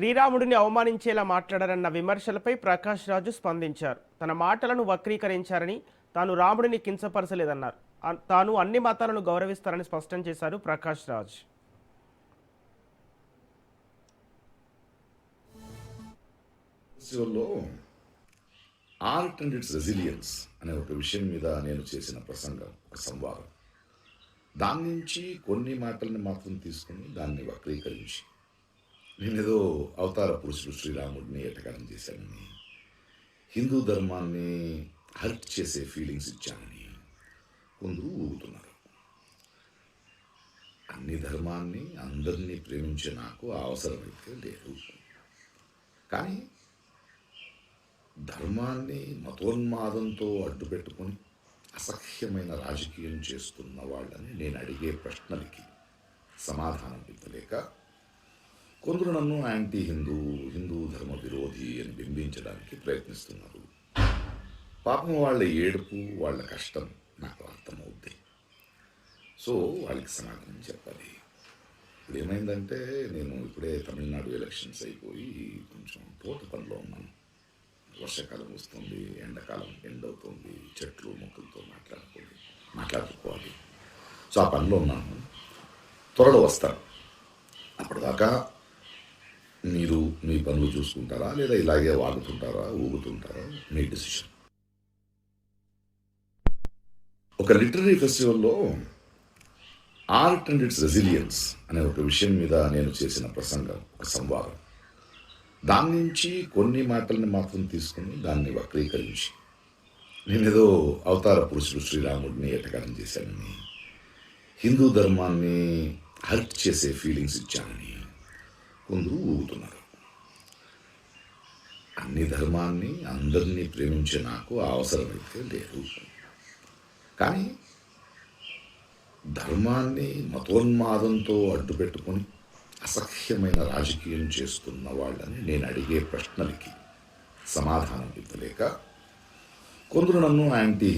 శ్రీరాముడిని అవమానించేలా మాట్లాడారన్న విమర్శలపై ప్రకాష్ రాజు స్పందించారు. తన మాటలను వక్రీకరించారని, తాను రాముడిని కించపరచలేదన్నారు. తాను అన్ని మతాలను గౌరవిస్తారని స్పష్టం చేశారు Prakash Raj. Art and its resilience అనే ఒక విషయం మీద నేను చేసిన ప్రసంగం, ఒక సంవాదం. దాని నుంచి కొన్ని మాటల్ని మాత్రం తీసుకుని దాన్ని వక్రీకరించి నేనేదో అవతార పురుషుడు శ్రీరాముడిని ఎటకారం చేశానని, హిందూ ధర్మాన్ని హర్ట్ చేసే ఫీలింగ్స్ ఇచ్చానని కొందరు ఊగుతున్నారు. అన్ని ధర్మాన్ని అందరినీ ప్రేమించే నాకు అవసరమైతే లేదు. కానీ ధర్మాన్ని మతోన్మాదంతో అడ్డుపెట్టుకుని అసహ్యమైన రాజకీయం చేస్తున్న వాళ్ళని నేను అడిగే ప్రశ్నలకి సమాధానం ఇవ్వలేక కొందరు నన్ను యాంటీ హిందూ ధర్మ విరోధి అని బింబించడానికి ప్రయత్నిస్తున్నారు. పాపం వాళ్ళ ఏడుపు, వాళ్ళ కష్టం నాకు అర్థమవుద్ది. సో వాళ్ళకి సమాధానం చెప్పాలి. ఇప్పుడు ఏమైందంటే, నేను ఇప్పుడే తమిళనాడు ఎలక్షన్స్ అయిపోయి కొంచెం తోట పనిలో ఉన్నాను. వర్షాకాలం వస్తుంది, ఎండాకాలం ఎండవుతుంది, చెట్లు మొక్కలతో మాట్లాడుకోవాలి. సో ఆ పనిలో ఉన్నాను. త్వరలో వస్తాను. అప్పటిదాకా మీరు మీ పనులు చూసుకుంటారా, లేదా ఇలాగే వాగుతుంటారా, ఊగుతుంటారా, మీ డిసిషన్. ఒక లిటరీ ఫెస్టివల్లో ఆర్ట్ అండ్ ఇట్స్ రెసిలియన్స్ అనే ఒక విషయం మీద నేను చేసిన ప్రసంగం, ఒక సంవాదం. దాని నుంచి కొన్ని మాటల్ని మాత్రం తీసుకుని దాన్ని వక్రీకరించి నేనేదో అవతార పురుషుడు శ్రీరాముడిని ఎటకారం చేశానని, హిందూ ధర్మాన్ని హర్ట్ చేసే ఫీలింగ్స్ ఇచ్చానని కొందరు ఊగుతున్నారు. అన్ని ధర్మాన్ని అందరినీ ప్రేమించే నాకు అవసరమైతే లేదు. కానీ ధర్మాన్ని మతోన్మాదంతో అడ్డుపెట్టుకుని అసహ్యమైన రాజకీయం చేస్తున్న వాళ్ళని నేను అడిగే ప్రశ్నలకి సమాధానం ఇవ్వలేక కొందరు నన్ను యాంటీ